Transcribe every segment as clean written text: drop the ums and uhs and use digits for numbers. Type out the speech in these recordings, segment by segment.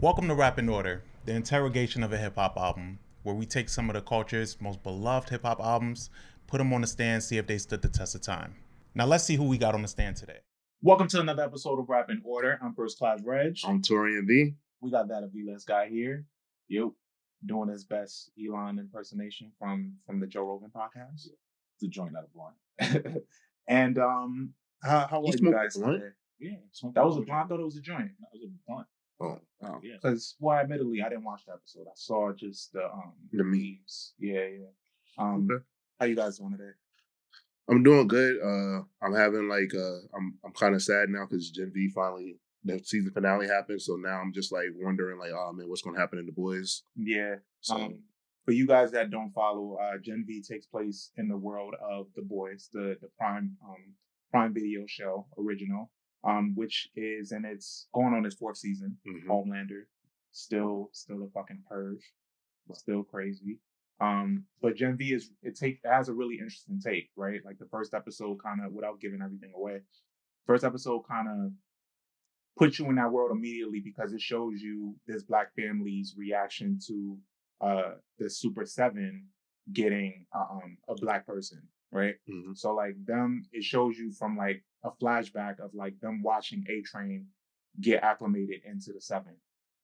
Welcome to Rap in Order, the interrogation of a hip-hop album, where we take some of the culture's most beloved hip-hop albums, put them on the stand, see if they stood the test of time. Now let's see who we got on the stand today. Welcome to another episode of Rap in Order. I'm first class Regg. I'm Taurian B. We got that V-list guy here. Yep. Doing his best Elon impersonation from the Joe Rogan podcast. The joint out of blunt. And how are you guys today? Yeah. That was a blunt? I thought it was a joint. That was a blunt. Oh, yeah. Because, well, admittedly, I didn't watch the episode. I saw just the memes. Yeah. Okay. How you guys doing today? I'm doing good. I'm having I'm kind of sad now because Gen V finally, the season finale happened. So now I'm just like wondering, oh man, what's going to happen in The Boys? Yeah. So for you guys that don't follow, Gen V takes place in the world of The Boys, the Prime Video show original. Which is, and it's going on its fourth season. Mm-hmm. Homelander, still a fucking perv, still crazy. But Gen V it has a really interesting take, right? Like the first episode kind of, without giving everything away, first episode kind of puts you in that world immediately because it shows you this black family's reaction to the Super 7 getting a black person. Right. Mm-hmm. So it shows you from a flashback of them watching A-Train get acclimated into the 7.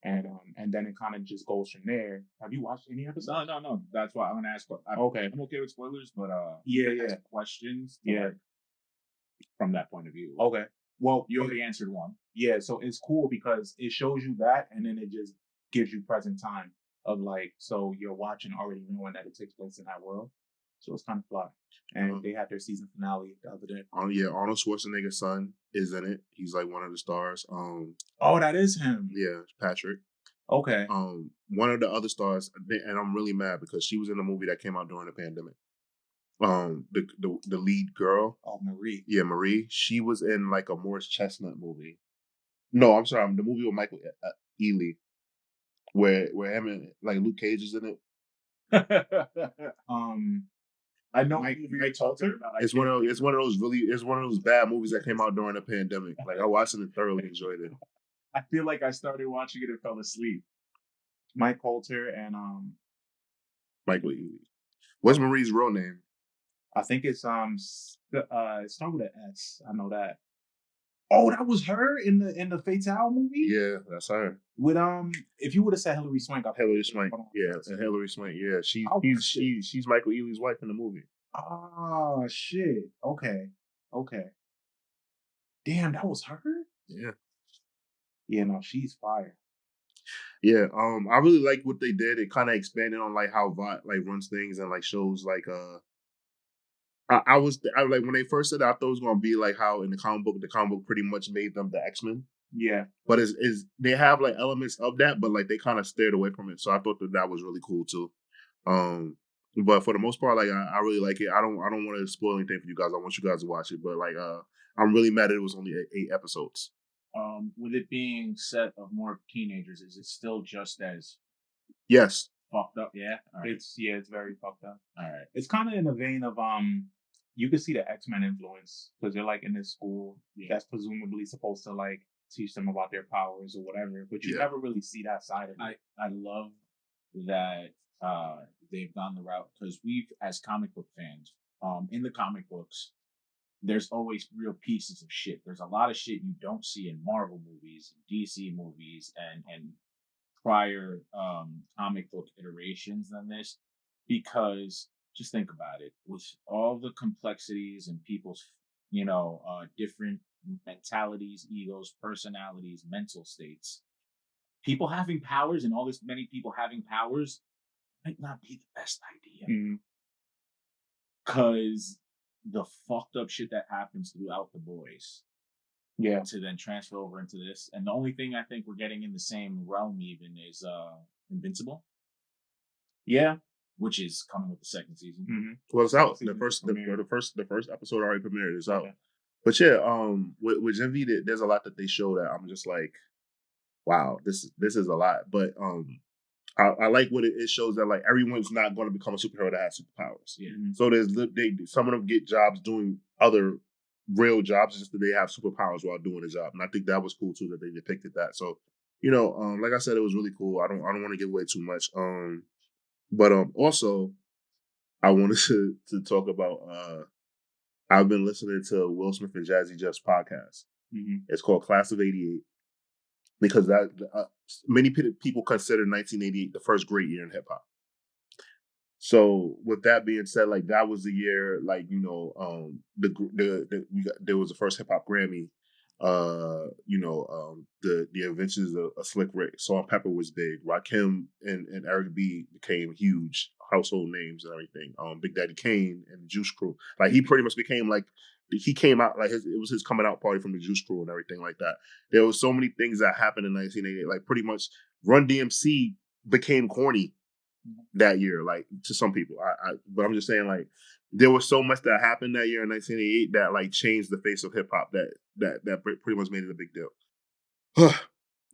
And then it kind of just goes from there. Have you watched any episodes? No. That's why I'm gonna ask. Okay. I'm okay with spoilers, but yeah. Questions. From that point of view. Okay. Well, you already answered one. Yeah. So it's cool because it shows you that, and then it just gives you present time of so you're watching already knowing that it takes place in that world. So it's kind of fly. And they had their season finale the other day. Oh yeah, Arnold Schwarzenegger's son is in it. He's one of the stars. Oh, that is him. Yeah, Patrick. Okay. One of the other stars, and I'm really mad because she was in a movie that came out during the pandemic. The lead girl. Oh, Marie. Yeah, Marie. She was in a Morris Chestnut movie. No, I'm sorry. The movie with Michael Ealy, where him and Luke Cage is in it. I know. It's one of those bad movies that came out during the pandemic. I watched it and thoroughly enjoyed it. I feel like I started watching it and fell asleep. Mike Coulter and Michael Ealy. What's Marie's real name? I think it's it starts with an S. I know that. Oh, that was her in the Fatale movie? Yeah, that's her. With if you would have said Hilary Swank, Hilary Swank. Yeah, and Hilary Swank. Yeah, she's Michael Ealy's wife in the movie. Oh shit. Okay. Damn, that was her? Yeah. Yeah, no, she's fire. Yeah, I really like what they did. It kind of expanded on how Vought runs things and shows I when they first said it, I thought it was gonna be how in the comic book pretty much made them the X-Men. Yeah. But they have elements of that, but they kind of steered away from it. So I thought that was really cool too. But for the most part, I really like it. I don't want to spoil anything for you guys. I want you guys to watch it. But I'm really mad that it was only 8 episodes. With it being set of more teenagers, is it still just as yes fucked up? Yeah. Right. It's very fucked up. All right. It's kind of in the vein of you can see the X-Men influence because they're in this school that's presumably supposed to teach them about their powers or whatever, but you never really see that side of it. I love that they've gone the route because we've, as comic book fans, in the comic books, there's always real pieces of shit. There's a lot of shit you don't see in Marvel movies, DC movies, and prior comic book iterations than this, because just think about it, with all the complexities and people's, different mentalities, egos, personalities, mental states, people having powers and all this many people having powers might not be the best idea. Because the fucked up shit that happens throughout The Boys. Yeah. To then transfer over into this. And the only thing I think we're getting in the same realm even is Invincible. Yeah. which is coming with the second season. Mm-hmm. Well, it's out. The Premiered. first episode already premiered. It's out. Okay. But yeah, with Gen V, there's a lot that they show that I'm just like, wow, this is a lot. But I like what it shows that like everyone's not going to become a superhero that has superpowers. Yeah. So some of them get jobs doing other real jobs just that they have superpowers while doing the job, and I think that was cool too that they depicted that. So like I said, it was really cool. I don't want to give away too much. But also I wanted to talk about. I've been listening to Will Smith and Jazzy Jeff's podcast. Mm-hmm. It's called Class of '88 because that many people consider 1988 the first great year in hip hop. So with that being said, like that was the year, like there was the first hip hop Grammy. The Inventions of Slick Rick, Salt and Pepper was big. Rakim and Eric B became huge household names and everything. Big Daddy Kane and the Juice Crew, like he pretty much became like he came out like it was his coming out party from the Juice Crew and everything like that. There was so many things that happened in 1988, like pretty much Run DMC became corny that year, like to some people. But I'm just saying, like there was so much that happened that year in 1988 that like changed the face of hip hop. That pretty much made it a big deal.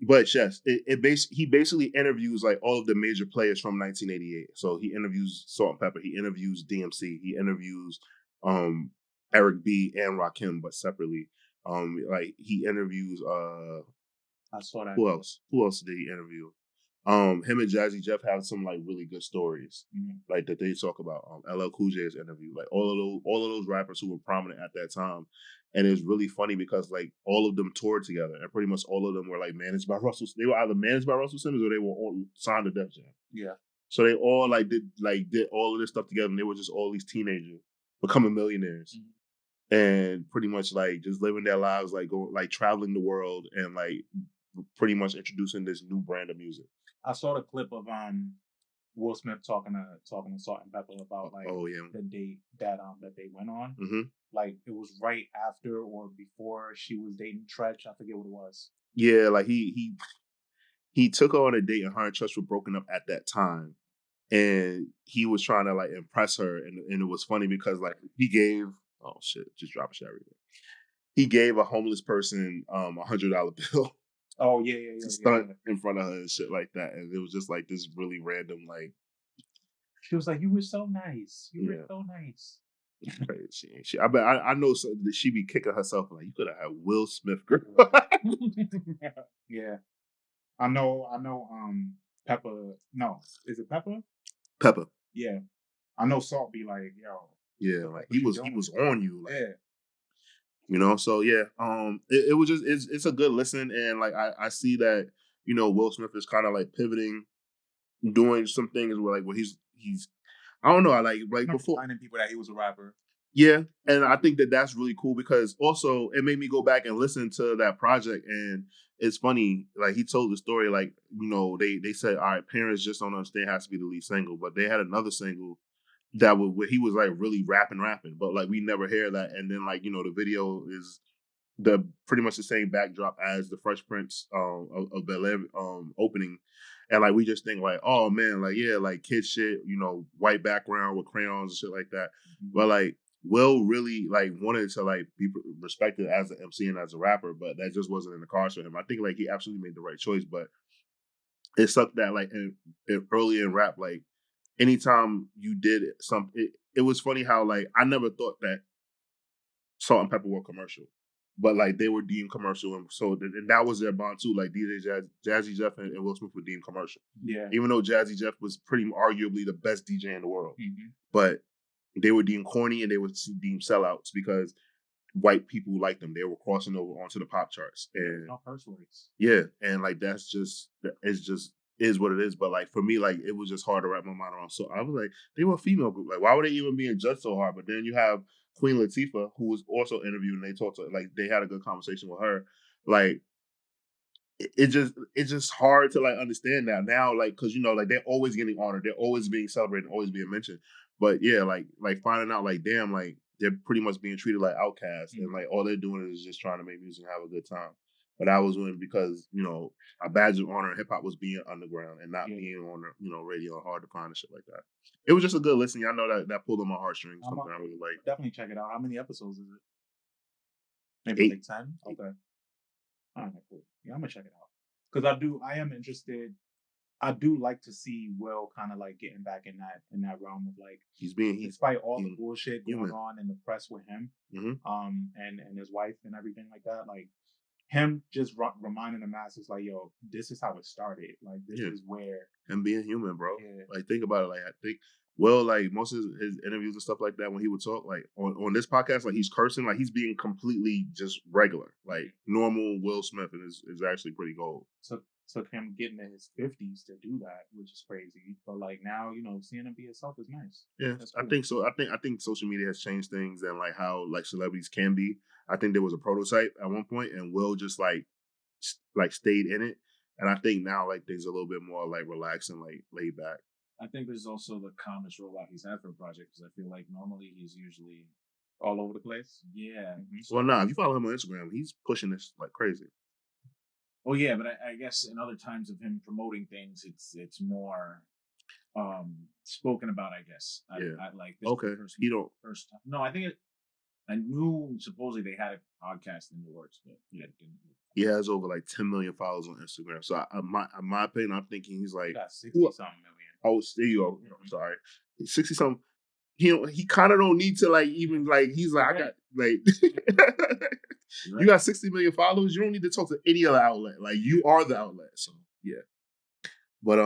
But yes, he basically interviews like all of the major players from 1988. So he interviews Salt and Pepper, he interviews DMC, he interviews Eric B and Rakim, but separately. Like he interviews I saw that. Who else? Who else did he interview? Him and Jazzy Jeff have some like really good stories, like that they talk about. LL Cool J's interview, like all of those rappers who were prominent at that time, and it's really funny because like all of them toured together, and pretty much all of them were like managed by Russell. They were either managed by Russell Simmons or they were all signed to Def Jam. Yeah. So they all did all of this stuff together, and they were just all these teenagers becoming millionaires. And pretty much like just living their lives, like going like traveling the world and like pretty much introducing this new brand of music. I saw the clip of Will Smith talking to Salt and Pepper about like the date that they went on. Mm-hmm. Like it was right after or before she was dating Tretch. I forget what it was. Yeah, like he took her on a date and her and Tretch were broken up at that time. And he was trying to like impress her, and it was funny because like he gave just drop a shit everything. He gave a homeless person $100 bill. Oh yeah. To stunt in front of her and shit like that, and it was just like this really random like. She was like, "You were so nice. You were so nice." I know that she be kicking herself like you could have had Will Smith, girl. Yeah, I know. Pepper. No, is it Pepper? Pepper. Yeah, I know. Salt be like, yo. Yeah, like he was on you. Like, yeah. So yeah, it was just it's a good listen, and like I see that Will Smith is kind of like pivoting, doing some things where he's I don't know, I like before reminding people that he was a rapper. Yeah, and I think that that's really cool because also it made me go back and listen to that project, and it's funny, like he told the story, like they said, all right, Parents Just Don't Understand has to be the lead single, but they had another single that where he was like really rapping, but like we never hear that, and then like the video is the pretty much the same backdrop as the Fresh Prince of Bel-Air opening, and like we just think like, oh man, like yeah, like kid shit, white background with crayons and shit like that, but like Will really like wanted to like be respected as an MC and as a rapper, but that just wasn't in the cards for him. I think like he absolutely made the right choice, but it sucked that like early in rap, like anytime you did something, it was funny how like I never thought that Salt and Pepper were commercial, but like they were deemed commercial, and so and that was their bond too. Like DJ Jazzy Jeff and Will Smith were deemed commercial. Yeah. Even though Jazzy Jeff was pretty arguably the best DJ in the world, but they were deemed corny and they were deemed sellouts because white people liked them. They were crossing over onto the pop charts, and no curse words. Yeah, and like it's just is what it is. But like for me, like it was just hard to wrap my mind around. So I was like, they were a female group. Like why would they even be judged so hard? But then you have Queen Latifah, who was also interviewed, and they talked to like they had a good conversation with her. Like it's just hard to like understand that now, like because like they're always getting honored, they're always being celebrated, always being mentioned. But yeah, like finding out like damn, like they're pretty much being treated like outcasts, and like all they're doing is just trying to make music and have a good time. But that was when because a badge of honor in hip hop was being underground and not Yeah. being on radio and hard to find and shit like that. It was just a good listen. I know that pulled on my heartstrings. I'm Something I really like. definitely check it out. How many episodes is it? Maybe 8. like 10? Okay. All right, cool. Yeah, I'm gonna check it out. Because I am interested. I do like to see Will kind of like getting back in that realm of like, He's despite all the bullshit going human. on in the press with him, hmm and his wife and everything like that, like him just reminding the masses like, yo, this is how it started. Like this Yeah. is where And being human, bro. Yeah. Like think about it. Like I think Will, like most of his interviews and stuff like that, when he would talk, like on this podcast, like he's cursing, like he's being completely just regular, like normal Will Smith, and is actually pretty gold. took him getting in his 50s to do that, which is crazy. But like now, seeing him be himself is nice. Yeah, That's I cool. think so. I think social media has changed things and like how like celebrities can be. I think there was a prototype at one point, and Will just like stayed in it. And I think now like things a little bit more like relaxed and like laid back. I think there's also the calmest rollout he's had for a project because I feel like normally he's usually All over the place. yeah. Well, nah, if you follow him on Instagram, he's pushing this like crazy. Oh yeah, but I guess in other times of him promoting things, it's more spoken about. I guess. Yeah. I like this. Okay. He don't. First time. No, I think I knew supposedly they had a podcast in the works, but yeah, it didn't. He has over like 10 million followers on Instagram. So in my opinion, I'm thinking he's like He got 60-something million. Oh, there you go. I'm sorry, 60 something. He kind of don't need to like even like he's like I got like you got 60 million followers. You don't need to talk to any other outlet. Like you are the outlet. So yeah. But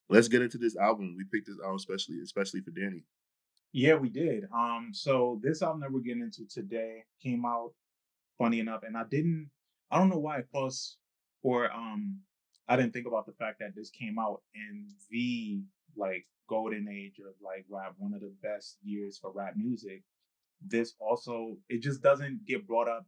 let's get into this album. We picked this album especially for Danny. Yeah, we did. So this album that we're getting into today came out, funny enough, and I don't know why it paused or I didn't think about the fact that this came out in the like golden age of like rap, one of the best years for rap music. This also, it just doesn't get brought up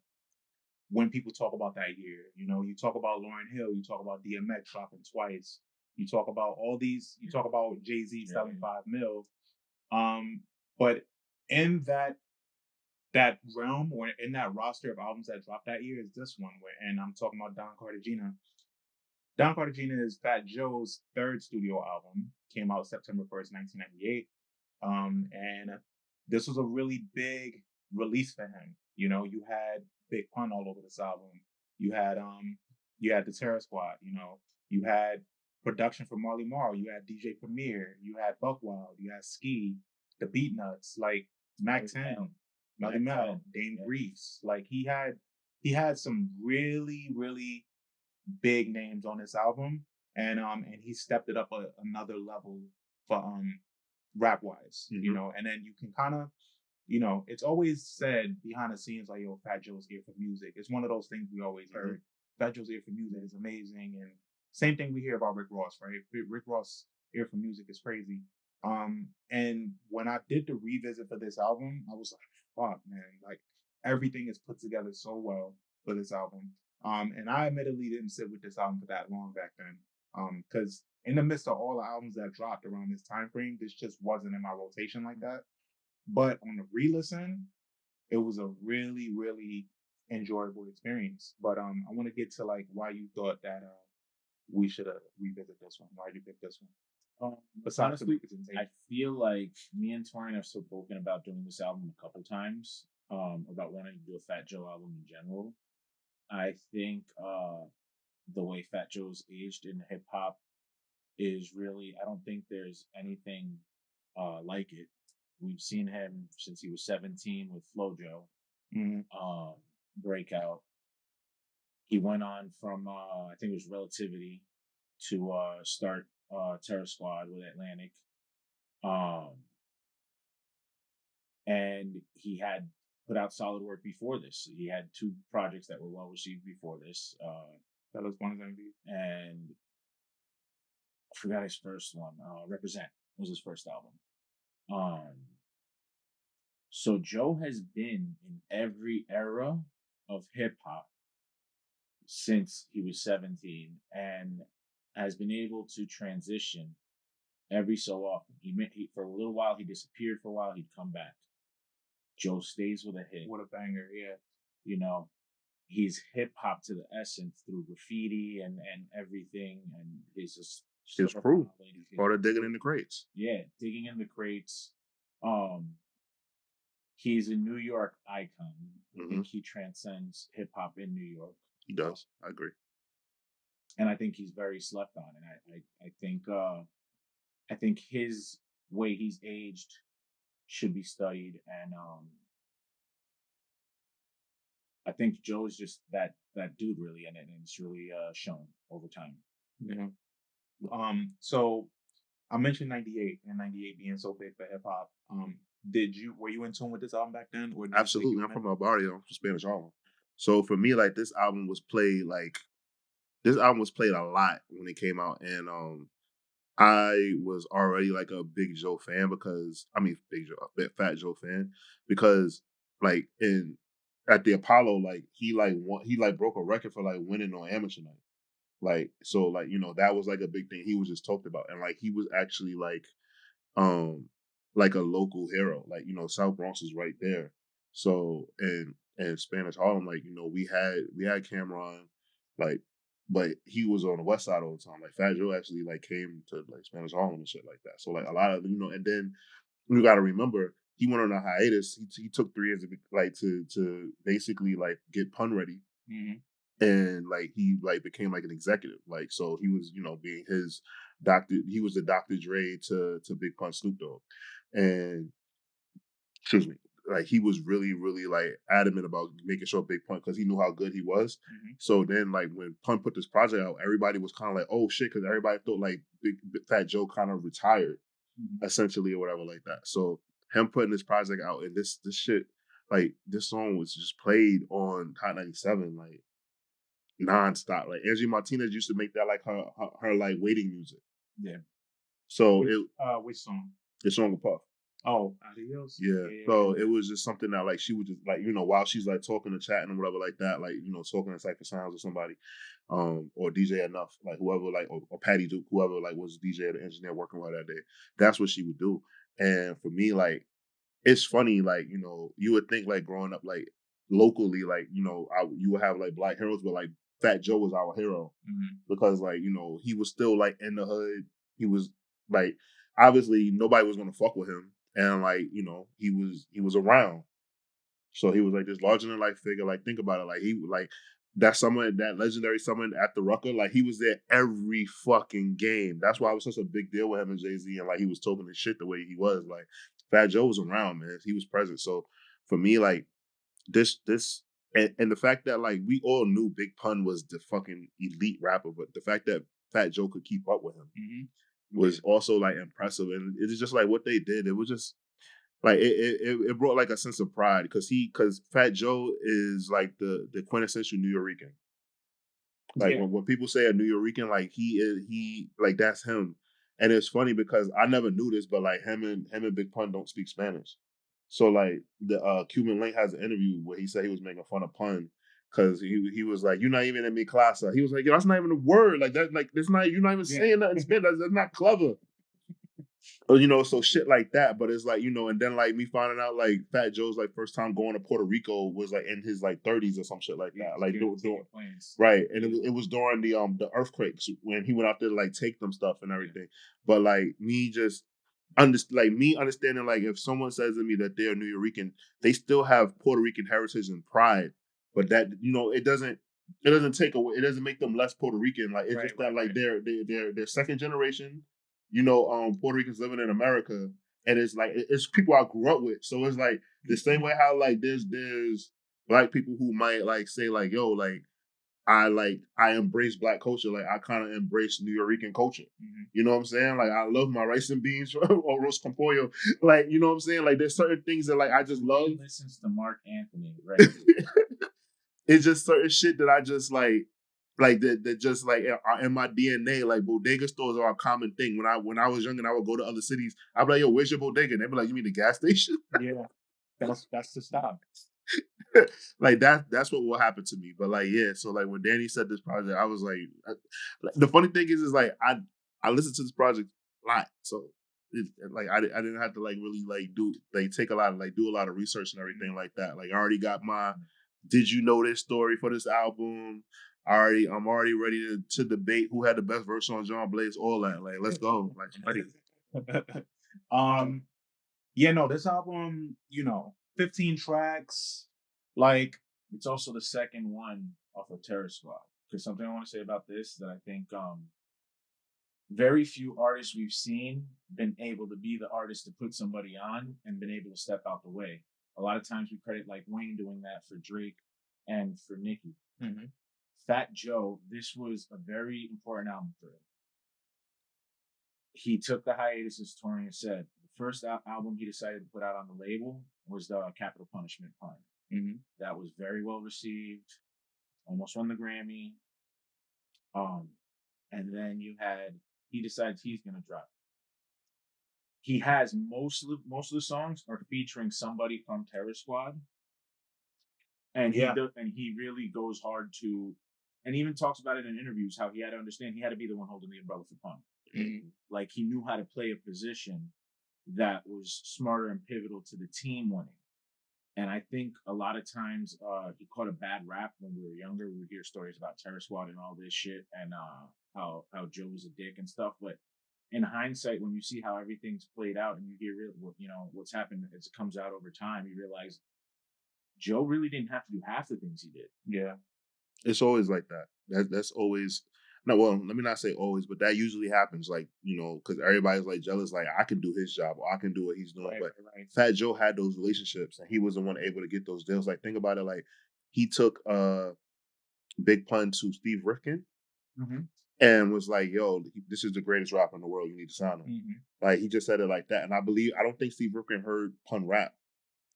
when people talk about that year. You talk about Lauryn Hill, you talk about DMX dropping twice, you talk about all these, you talk about Jay-Z selling 5 mil. But in that realm or in that roster of albums that dropped that year is this one and I'm talking about Don Cartagena. Don Cartagena is Fat Joe's third studio album, came out September 1st, 1998. And this was a really big release for him. You had Big Pun all over this album. You had the Terror Squad, you had production from Marley Marl, you had DJ Premier, you had Buck Wild, you had Ski, the Beatnuts, like Mac 10, Melly Mel, Dame Grease. Like he had some really, really big names on this album, and he stepped it up another level for rap wise, and then you can kind of, it's always said behind the scenes like, yo, Fat Joe's ear for music. It's one of those things we always heard. Fat Joe's ear for music is amazing, and same thing we hear about Rick Ross, right? Rick Ross ear for music is crazy. And when I did the revisit for this album, I was like, fuck, man, like everything is put together so well for this album. And I admittedly didn't sit with this album for that long back then. Because in the midst of all the albums that dropped around this time frame, this just wasn't in my rotation like that. But on the re-listen, it was a really, really enjoyable experience. But I want to get to like why you thought that we should revisit this one. Why you pick this one? Besides Honestly, I feel like me and Taurian have spoken about doing this album a couple times. About wanting to do a Fat Joe album in general. I think the way Fat Joe's aged in hip hop is really, I don't think there's anything like it. We've seen him since he was 17 with FloJo, Breakout. He went on from I think it was Relativity to start Terror Squad with Atlantic. And he had put out solid work before this. He had 2 projects that were well received before this. That was one of them. And I forgot his first one. Represent was his first album. So Joe has been in every era of hip hop since he was 17 and has been able to transition every so often. He for a little while he disappeared for a while, he'd come back. Joe stays with a hit. What a banger, yeah. he's hip hop to the essence through graffiti and everything, and he's just His super crew. violent. Part of digging in the crates. Yeah, digging in the crates. Um, he's a New York icon. I Hmm. think he transcends hip hop in New York. He does. I agree. And I think he's very slept on. And I think his way he's aged should be studied. And I think Joe's just that dude really in it, and it's really shown over time. Yeah. So I mentioned '98 and '98 being so big for hip hop. Were you in tune with this album back then, or did it take Absolutely. you a I'm from minute? El Barrio, from Spanish Harlem. So for me, like this album was played a lot when it came out, and I was already like a Big Joe fan because I mean Big Joe, a bit Fat Joe fan because like in at the Apollo, like he like broke a record for like winning on amateur night. Like so like that was like a big thing he was just talked about, and like he was actually um like a local hero. Like South Bronx is right there. So and Spanish Harlem, like we had Cameron, like, but he was on the West Side all the time. Like Fat Joe actually like came to like Spanish Harlem and shit like that. So like a lot of and then you got to remember he went on a hiatus. He took 3 years to basically like get pun ready, Hmm. and like he like became like an executive. Like so he was being his doctor. He was the Dr. Dre to Big Pun Snoop Dogg, and excuse me, like he was really really like adamant about making sure Big Pun because he knew how good he was. Hmm. So then like when Pun put this project out, everybody was kind of like, oh shit, because everybody thought like Big Fat Joe kind of retired Hmm. essentially or whatever like that. So him putting this project out and this shit, like this song was just played on Hot 97 like nonstop. Like Angie Martinez used to make that like her like waiting music. Yeah. So Which which song? the song with Puff. Oh, Adios. Yeah. Yeah. So it was just something that like she would just like, while she's like talking to chatting and whatever like that, like, talking to Cypher Sounds or somebody, or DJ Enough, like whoever, like or Patty Duke, whoever like was DJ or the engineer working with her that day. That's what she would do. And for me, like, it's funny, like, you would think like growing up like locally, like, you would have like black heroes, but like Fat Joe was our hero Hmm. because like, he was still like in the hood. He was like obviously nobody was gonna fuck with him. And like, he was around. So he was like this larger than life figure. Like think about it. Like he like that legendary someone at the Rucker, like he was there every fucking game. That's why it was such a big deal with him and Jay-Z, and like he was talking his shit the way he was. Like Fat Joe was around, man. He was present. So for me, like this and the fact that like we all knew Big Pun was the fucking elite rapper, but the fact that Fat Joe could keep up with him Hmm. was also like impressive. And it's just like what they did. It was just like it brought like a sense of pride because Fat Joe is like the quintessential New Yorican. Like Yeah. when people say a New Yorican, like he like that's him. And it's funny because I never knew this, but like him and Big Pun don't speak Spanish. So like the Cuban Link has an interview where he said he was making fun of Pun because he was like, "You're not even in mi clase." He was like, "Yo, that's not even a word. Like that, like that's not you're not even Yeah. saying that in Spanish. That's not clever." So shit like that. But it's like, and then like me finding out like Fat Joe's like first time going to Puerto Rico was like in his like 30s or some shit like Yeah. that. Just Like taking planes. right. And Yeah. it was during the earthquakes when he went out there to like take them stuff and everything. But like me just me understanding like if someone says to me that they're New Yorican, they still have Puerto Rican heritage and pride. But that it doesn't take away, it doesn't make them less Puerto Rican. Like it's Right. just that Right. like Right. they're second generation, Puerto Ricans living in America. And it's like it's people I grew up with. So it's like the same way how like there's black people who might like say like, yo, I embrace black culture. Like I kind of embrace New Yorican culture. Hmm. You know what I'm saying? Like I love my rice and beans or roast con pollo. Like, you know what I'm saying? Like there's certain things that like I just love. He listens to Mark Anthony regularly. It's just certain shit that I just like that just like are in my DNA. Like bodega stores are a common thing. When I was young and I would go to other cities, I'd be like, yo, where's your bodega? And they'd be like, you mean the gas station? Yeah. That's the stop. Like that's what will happen to me. But like, yeah, so like when Danny said this project, I was like the funny thing is like I listened to this project a lot. So like I didn't have to like really like do take a lot of like do a lot of research and everything like that. Like I already got Did you know this story for this album? I'm already ready to debate who had the best verse on John Blaze. All that, like, let's go. Like, I'm ready. Yeah, no, this album, 15 tracks, like, It's also the second one off of Terror Squad. Because something I want to say about this that I think very few artists we've seen been able to be the artist to put somebody on and been able to step out the way. A lot of times we credit like Wayne doing that for Drake and for Nicki. Fat Joe, this was a very important album for him. He took the hiatus, as Taurian said. The first album he decided to put out on the label was the Capital Punishment Pun. That was very well received, almost won the Grammy. And then he decides he's gonna drop. He has most of the songs are featuring somebody from Terror Squad, and he really goes hard to, and even talks about it in interviews how he had to understand he had to be the one holding the umbrella for Pun. Like he knew how to play a position that was smarter and pivotal to the team winning. And I think a lot of times he caught a bad rap when we were younger. We would hear stories about Terror Squad and all this shit, and how Joe was a dick and stuff. But in hindsight, when you see how everything's played out and you hear what's happened as it comes out over time, you realize Joe really didn't have to do half the things he did. Yeah, it's always like that. That's always. No, well, let me not say always, but that usually happens. Like, because everybody's like jealous. Like, I can do his job, or I can do what he's doing. right, but right. Fat Joe had those relationships, and he was the one able to get those deals. Like, think about it. Like, he took Big Pun to Steve Rifkin, and was like, "Yo, this is the greatest rapper in the world. You need to sign him." Like, he just said it like that. And I don't think Steve Rifkin heard Pun rap,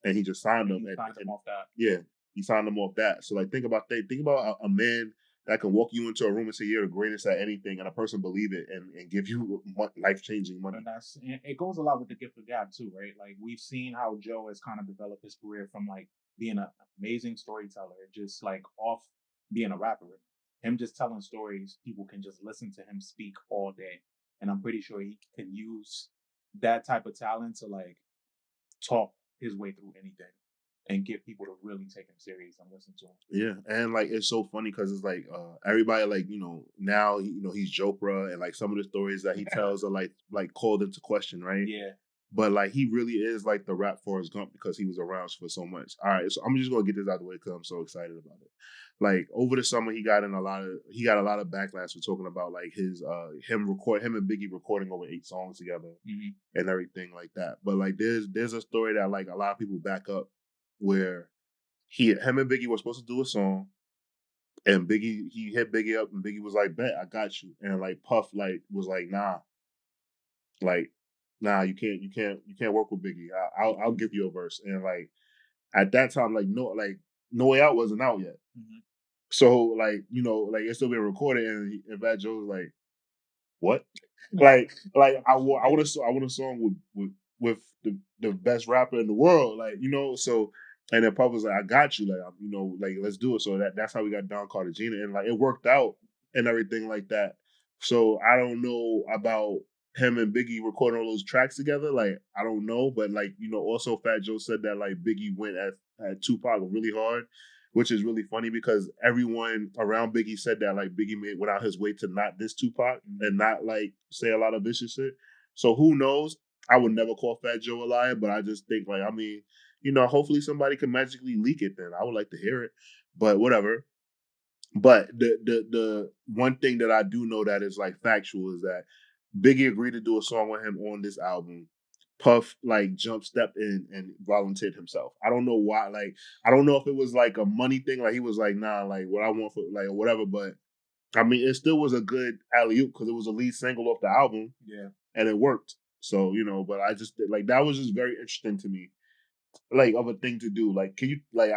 and he just signed him. He signed him off that. Yeah, he signed him off that. So, like, think about that. Think about a man that can walk you into a room and say you're the greatest at anything, and a person believe it and give you life-changing money. And it goes a lot with the gift of gab too, right? Like we've seen how Joe has kind of developed his career from like being an amazing storyteller, just like off being a rapper. Him just telling stories, people can just listen to him speak all day. And I'm pretty sure he can use that type of talent to like talk his way through anything and get people to really take him serious and listen to him. Yeah, and like it's so funny because it's like everybody like now he's Jopra, and like some of the stories that he tells are like called into question, right? Yeah. But like he really is like the rap Forrest Gump because he was around for so much. All right, so I'm just gonna get this out of the way because I'm so excited about it. Like over the summer, he got a lot of backlash for talking about like him and Biggie recording over 8 songs together and everything like that. But like there's a story that like a lot of people back up where him and Biggie were supposed to do a song, and he hit Biggie up, and Biggie was like, "Bet, I got you," and like Puff like was like, "Nah, like, nah, you can't work with Biggie. I'll give you a verse." And like at that time, like No Way Out wasn't out yet, so like like it's still being recorded, and Fat Joe was like, "What?" like I want a song with the best rapper in the world, like so. And then Puff was like, "I got you, like like let's do it." So that's how we got Don Cartagena, and like it worked out and everything like that. So I don't know about him and Biggie recording all those tracks together. Like I don't know, but like also Fat Joe said that like Biggie went at Tupac really hard, which is really funny because everyone around Biggie said that like Biggie went out his way to not diss Tupac and not like say a lot of vicious shit. So who knows? I would never call Fat Joe a liar, but I just think like hopefully somebody can magically leak it. Then I would like to hear it, but whatever. But the one thing that I do know that is like factual is that Biggie agreed to do a song with him on this album. Puff like jump stepped in and volunteered himself. I don't know why. Like I don't know if it was like a money thing. Like he was like, nah, like what I want for like or whatever. But I mean, it still was a good alley oop because it was a lead single off the album. Yeah, and it worked. So but I just like that was just very interesting to me, like of a thing to do. Like, can you like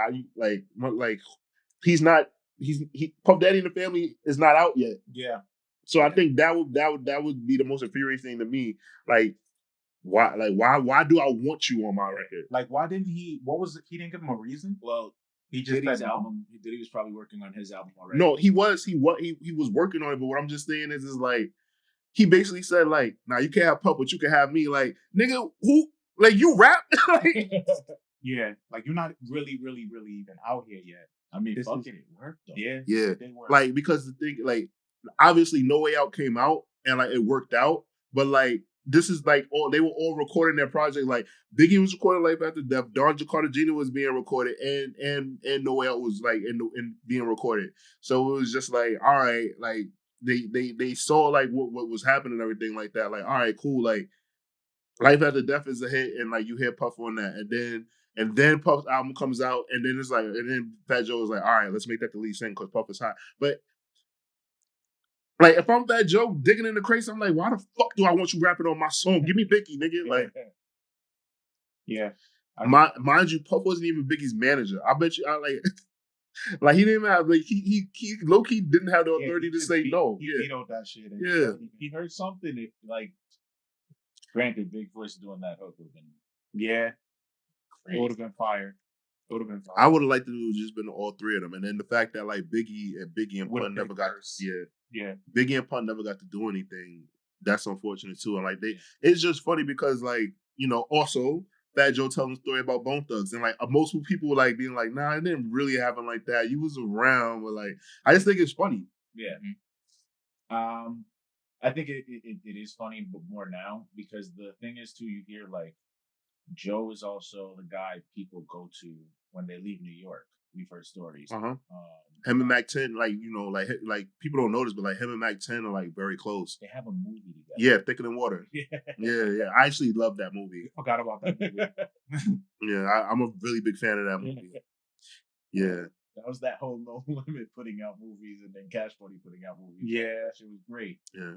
Puff Daddy and the Family is not out yet. Yeah. So I think that would be the most infuriating thing to me. Like why do I want you on my record? Like why didn't he? What was it? He didn't give him a reason. Well, he just Diddy's album. Diddy was probably working on his album already. No, he was working on it. But what I'm just saying is like he basically said like, nah, you can't have Puff, but you can have me. Like nigga, who like you rap? Yeah, like you're not really even out here yet. I mean, This fuck is- it worked though. Yeah. Yeah, They were. like because the thing, like obviously No Way Out came out and like it worked out, but like this is like all they were all recording their project. Like Biggie was recording Life After Death, Don Cartagena was being recorded, and No Way Out was like in being recorded. So it was just like, all right, like they saw like what was happening and everything like that. Like, all right, cool, like Life After Death is a hit, and like you hear Puff on that, and then Puff's album comes out, and then it's like, and then Fat Joe is like, all right, let's make that the lead single because Puff is hot. But like, if I'm Fat Joe digging in the crates, I'm like, why the fuck do I want you rapping on my song? Give me Biggie, nigga. Like, yeah. mind you, Puff wasn't even Biggie's manager. I bet you, I like he didn't even have like he low key didn't have the authority to say no. He vetoed that shit. Yeah. He heard something. If like, granted, Big Voice doing that hook would have been Yeah. It crazy. would have been fire. It would have been fire. I would have liked to have just been all three of them, and then the fact that like Biggie and Would've Pun been never got first. yeah. Yeah. Biggie and Pun never got to do anything. That's unfortunate too. And like it's just funny because like, you know, also Fat Joe telling the story about Bone Thugs and like most people were like being like, nah, it didn't really happen like that. You was around, but like I just think it's funny. Yeah. I think it is funny, but more now because the thing is too, you hear like Joe is also the guy people go to when they leave New York. We've heard stories. Him and Mac 10, like, you know, like people don't notice, but like him and Mac 10 are like very close. They have a movie together. Yeah, Thicker Than Water. Yeah. I actually love that movie. I forgot about that movie. Yeah, I'm a really big fan of that movie. Yeah. That was that whole No Limit putting out movies and then Cash Money putting out movies. Yeah. That shit was great. Yeah.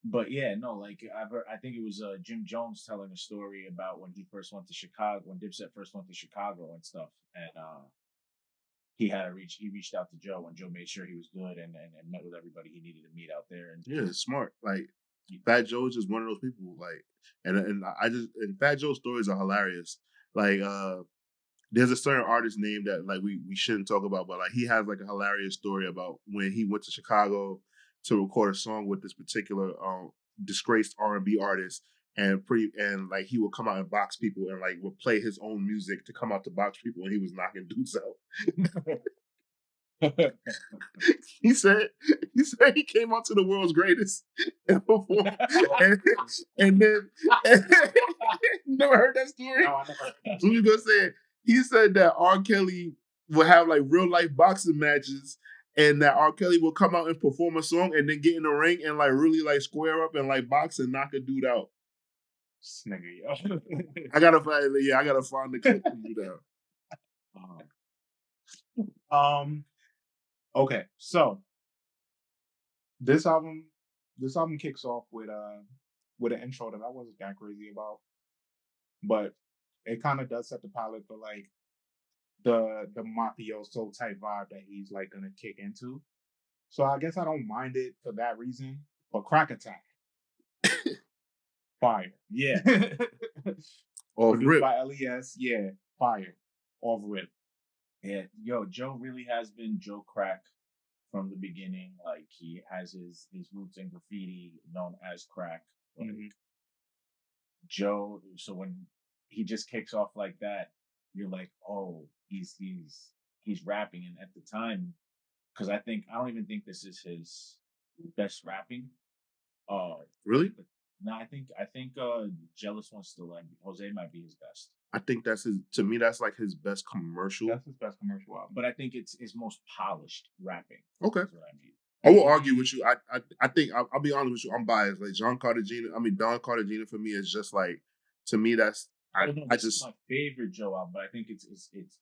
But yeah, no, like I think it was Jim Jones telling a story about when he first went to Chicago, when Dipset first went to Chicago and stuff, and he reached out to Joe, and Joe made sure he was good and met with everybody he needed to meet out there. And yeah, it's smart. Like Fat Joe is just one of those people. Like, and Fat Joe's stories are hilarious. Like, there's a certain artist name that like we shouldn't talk about, but like he has like a hilarious story about when he went to Chicago to record a song with this particular disgraced R&B artist, and like he would come out and box people and like would play his own music to come out to box people, and he was knocking dudes out. He said he came out to the world's greatest and performed, and then never heard that story. No, I never heard that. So you gonna say it. He said that R. Kelly would have like real life boxing matches, and that R. Kelly will come out and perform a song and then get in the ring and like really like square up and like box and knock a dude out. This nigga, yo. I gotta find the clip to do that. Okay, so this album kicks off with an intro that I wasn't that crazy about, but it kind of does set the palette for like the mafioso type vibe that he's like gonna kick into. So I guess I don't mind it for that reason. But Crack Attack, fire, Yeah. Off produced rip. by LES, yeah, fire, off rip. Yeah, yo, Joe really has been Joe Crack from the beginning. Like he has his roots in graffiti, known as Crack. Like Joe, so when he just kicks off like that, you're like, oh, he's rapping. And at the time, because I don't even think this is his best rapping. Really? But no, I think Jealous One's still like Jose might be his best. I think that's that's like his best commercial. That's his best commercial album. But I think it's his most polished rapping. Okay. That's what I mean. I will argue with you. I think I'll be honest with you. I'm biased. Like Don Cartagena for me is just like, to me that's It's my favorite Joe album, but I think it's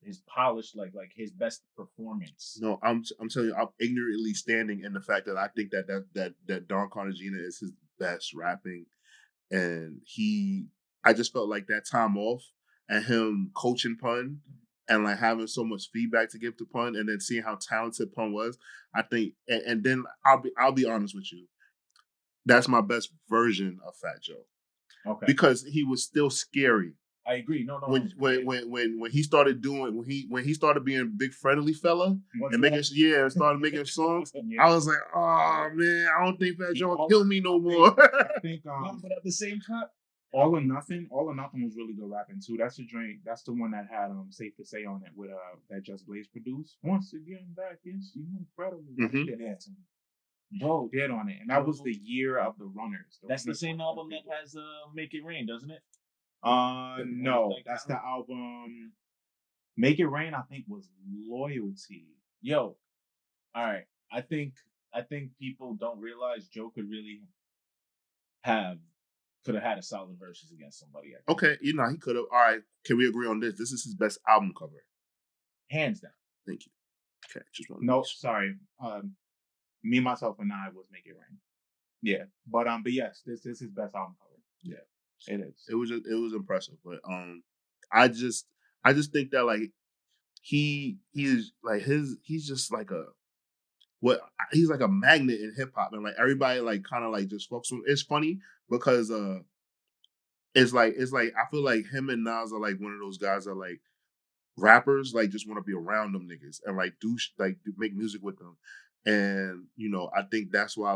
his polished like his best performance. No, I'm telling you, I'm ignorantly standing in the fact that I think that Don Cartagena is his best rapping, and I just felt like that time off and him coaching Pun and like having so much feedback to give to Pun, and then seeing how talented Pun was, I think, and then I'll be honest with you, that's my best version of Fat Joe. Okay. Because he was still scary. I agree. No. When he started when he started being a big friendly fella and started making songs, I was like, oh man, I don't think Fat Joe will kill me no more. I think but at the same time, All or Nothing was really good rapping too. That's the drink. That's the one that had Safe to Say on it with that Just Blaze produced. Once again back is you incredible. That Mhm. shit had some bro did on it, and that was the year of the Runners. That's the same album that has Make It Rain, doesn't it? No, that's the album. Make It Rain, I think, was Loyalty. Yo, all right. I think people don't realize Joe could have had a solid verses against somebody. Okay, he could have. All right, can we agree on this? This is his best album cover. Hands down. Thank you. Okay, just one. No, sorry. Me, Myself, and I was Make It Rain. Yeah, but yes, this is his best album cover. Yeah, it is. It was impressive, but I just think that like he is like he's just like he's like a magnet in hip hop, and like everybody like kind of like just fucks with. It's funny because it's like I feel like him and Nas are like one of those guys that like rappers like just want to be around them niggas and like make music with them, and I think that's why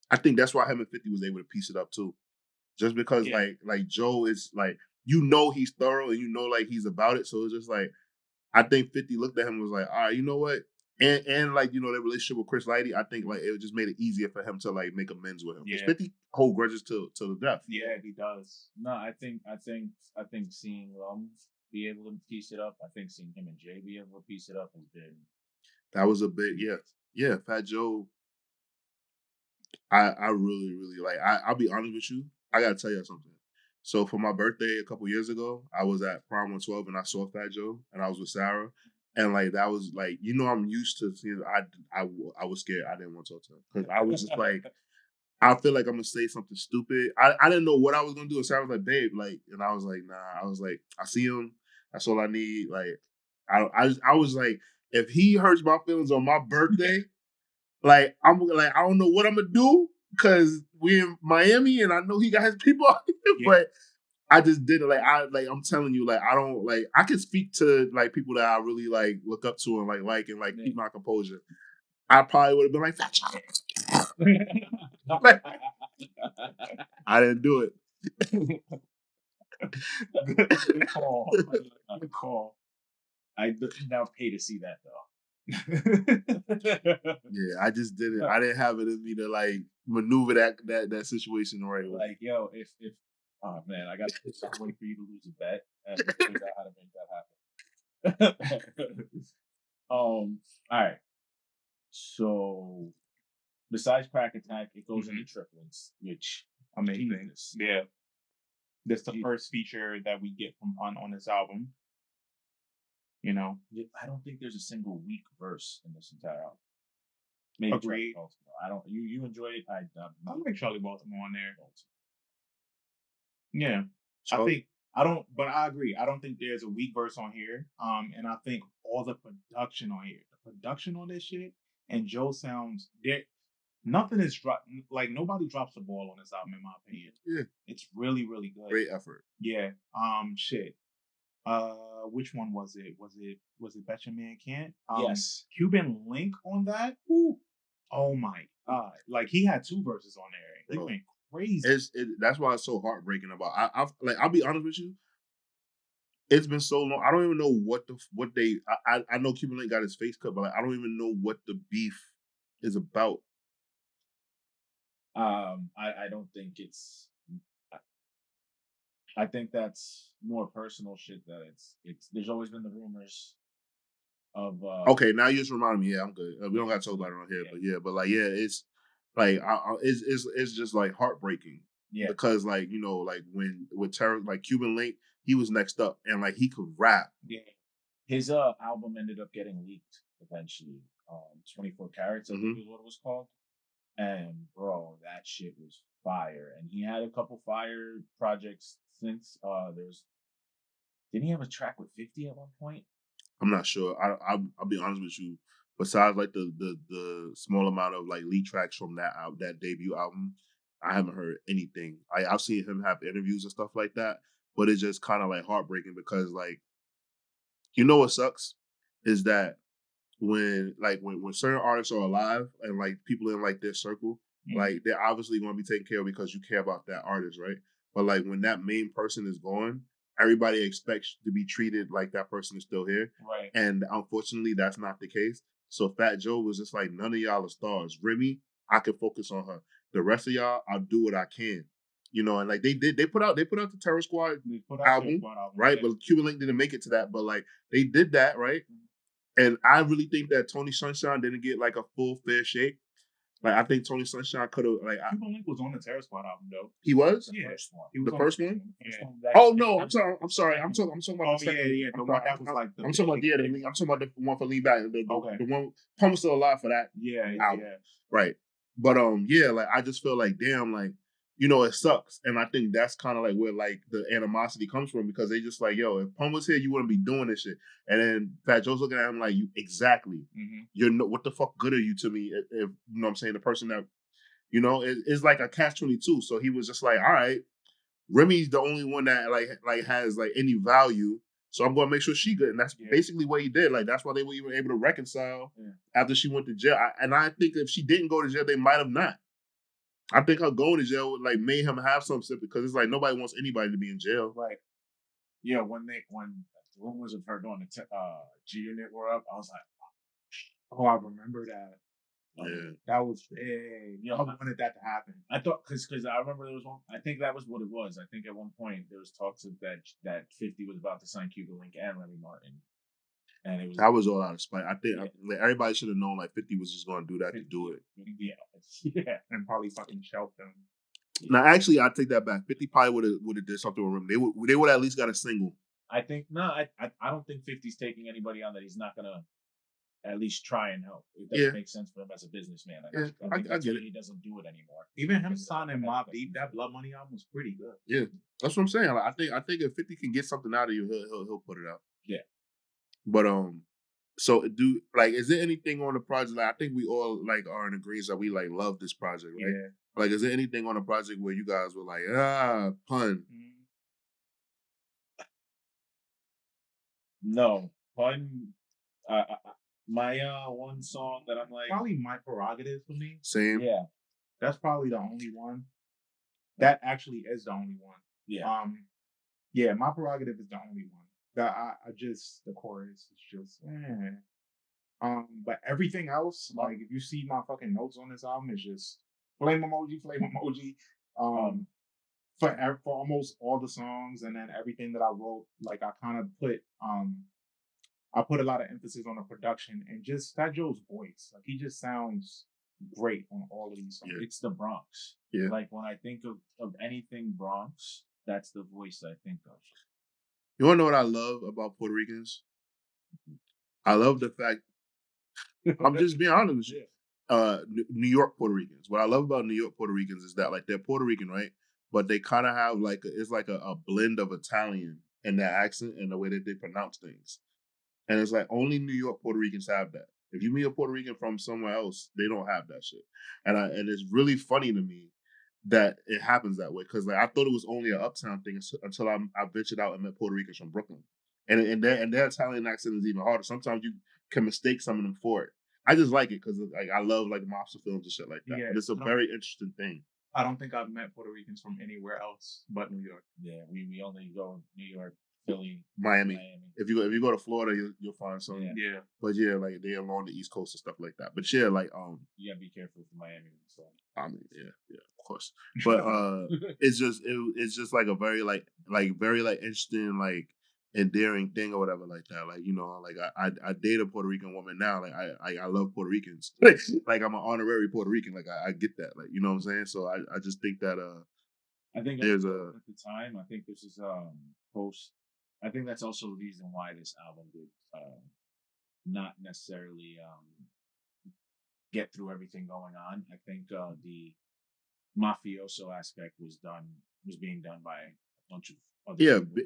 I think that's why him and 50 was able to piece it up too, just because Yeah. like Joe is like he's thorough and like he's about it, so it's just like I think 50 looked at him and was like, all right, you know what? And like, their relationship with Chris Lighty, I think like it just made it easier for him to like make amends with him. Because Yeah. 50 hold grudges to the death. Yeah, he does. No, I think seeing be able to piece it up. I think seeing him and Jay be able to piece it up has been. That was a bit, yeah. Fat Joe. I really, really like. I'll be honest with you. I gotta tell you something. So for my birthday a couple years ago, I was at Prime 112 and I saw Fat Joe and I was with Sarah. And like that was like, I'm used to seeing. I was scared. I didn't want to talk to him because I was just like, I feel like I'm gonna say something stupid. I didn't know what I was gonna do. And Sarah was like, babe, like, and I was like, nah. I was like, I see him. That's all I need. Like, I was like, if he hurts my feelings on my birthday, like I'm like, I don't know what I'm gonna do because we in Miami and I know he got his people out here, but I just did it. Like I'm telling you, like I don't like I can speak to like people that I really like look up to and like keep my composure. I probably would have been like, Fat Joe. I didn't do it. Good call. Good call. I now pay to see that though. Yeah, I just did it. I didn't have it in me to like maneuver that situation the right way. Like, yo, if oh man, I got to wait for you to lose a bet and figure out how to make that happen. All right. So besides Crack Attack, it goes into triplets, which amazing. Yeah. This is the first feature that we get from on this album. I don't think there's a single weak verse in this entire album. Maybe Agreed. I don't. You enjoy it. I like Charlie Baltimore on there. Yeah, but I agree. I don't think there's a weak verse on here. And I think all the production on here, the production on this shit, and Joe sounds there. Nothing is like nobody drops the ball on this album, in my opinion. Yeah, it's really, really good. Great effort. Yeah. Shit. Which one was it? Was it Bet Your Man Can't? Yes. Cuban Link on that. Ooh. Oh my god! Like he had two verses on there. They went crazy. That's why it's so heartbreaking about. I'll be honest with you. It's been so long. I don't even know what they. I know Cuban Link got his face cut, but like, I don't even know what the beef is about. I don't think it's. I think that's more personal shit. That it's. There's always been the rumors of. Okay, now you just reminded me. Yeah, I'm good. We don't got to talk about it on here, but it's like it's just like heartbreaking. Yeah, because like like when with Terror, like Cuban Link, he was next up and like he could rap. Yeah, his album ended up getting leaked eventually. 24 Carats, I think is what it was called. And bro, that shit was fire. And he had a couple fire projects since. Didn't he have a track with 50 at one point? I'm not sure. I'll be honest with you. Besides like the small amount of like lead tracks from that debut album, I haven't heard anything. I've seen him have interviews and stuff like that, but it's just kind of like heartbreaking because like, what sucks is that when certain artists are alive and like people in like their circle, like they're obviously going to be taken care of because you care about that artist, right? but like when that main person is gone, everybody expects to be treated like that person is still here. Right. And unfortunately, that's not the case. So Fat Joe was just like, none of y'all are stars. Remy, I can focus on her. The rest of y'all, I'll do what I can. You know, and like they put out the Terror Squad album, right? Yeah. But Cuban Link didn't make it to that. But like they did that, right? And I really think that Tony Sunshine didn't get like a full fair shake. Like I think Tony Sunshine could have like Cuban Link was on the Terror Squad album though. he was Yeah. First one. He was the on first one. Yeah. Oh no, I'm sorry. I'm talking about Oh the second. yeah. The one that was like the I'm talking about I'm talking about the one for Lean Back. The one Pump's still alive for that. Yeah. album. Right. But yeah, like I just feel like damn, like you know, it sucks. And I think that's kind of like where like the animosity comes from because they just like, yo, if Pump was here, you wouldn't be doing this shit. And then Fat Joe's looking at him like, you exactly. Mm-hmm. You're no, what the fuck good are you to me? If you know what I'm saying, the person that, you know, is like a catch-22. So he was just like, all right, Remy's the only one that like has like any value. So I'm gonna make sure she good. And that's basically what he did. Like that's why they were even able to reconcile after she went to jail. And I think if she didn't go to jail, they might have not. I think her going to jail would like made him have some sympathy because it's like nobody wants anybody to be in jail. Right. Yeah, when the rumors of her doing the G Unit were up, I was like, oh, I remember that. Yeah, that was big. I wanted that to happen. I thought because I remember there was one. I think that was what it was. I think at one point there was talks of that 50 was about to sign Cuban Link and Remy Martin, and it was that was all out of spite. I think like, everybody should have known like 50 was just going to do that to do it. Yeah, and probably fucking shelved them. Now, actually, I take that back. 50 probably would have did something with Remy. They would at least got a single. I think no. I don't think 50's taking anybody on that he's not gonna at least try and help. It doesn't make sense for him as a businessman. I get it. He doesn't do it anymore. Even him signing Mobb Deep, that Blood Money album was pretty good. Yeah, that's what I'm saying. Like, I think if 50 can get something out of you, he'll put it out. Yeah. But so is there anything on the project? Like, I think we all like are in agreement that we like love this project, right? Yeah. Like, is there anything on the project where you guys were like, pun? No, pun. My one song that I'm like probably My Prerogative for me. Same. Yeah, that's probably the only one. That actually is the only one. Yeah. Yeah, My Prerogative is the only one. That I just the chorus is just but everything else, like if you see my fucking notes on this album, it's just flame emoji. For almost all the songs, and then everything that I wrote, like I kind of put I put a lot of emphasis on the production and just Fat Joe's voice. Like he just sounds great on all of these songs. Yeah. It's the Bronx. Yeah. Like when I think of anything Bronx, that's the voice I think of. You wanna know what I love about Puerto Ricans? I love the fact I'm just being honest with you. New York Puerto Ricans. What I love about New York Puerto Ricans is that like they're Puerto Rican, right? But they kind of have like it's like a blend of Italian in their accent and the way that they pronounce things. And it's like only New York Puerto Ricans have that. If you meet a Puerto Rican from somewhere else, they don't have that shit. And it's really funny to me that it happens that way because like I thought it was only an uptown thing until I ventured out and met Puerto Ricans from Brooklyn, and their Italian accent is even harder. Sometimes you can mistake some of them for it. I just like it because like I love like mobster films and shit like that. Yeah, it's a very interesting thing. I don't think I've met Puerto Ricans from anywhere else but New York. Yeah, we only go New York, Philly, Miami. If you go to Florida, you'll find some. Yeah. But yeah, like they're along the East Coast and stuff like that. But yeah, like you gotta be careful for Miami. So I mean, yeah, of course. But it's just like a very very interesting like endearing thing or whatever like that. Like you know, like I date a Puerto Rican woman now. Like I love Puerto Ricans. Like I'm an honorary Puerto Rican. Like I get that. Like you know what I'm saying. So I just think that I think there's at the time. I think this is post. I think that's also the reason why this album did not necessarily get through everything going on. I think the mafioso aspect was being done by a bunch of other people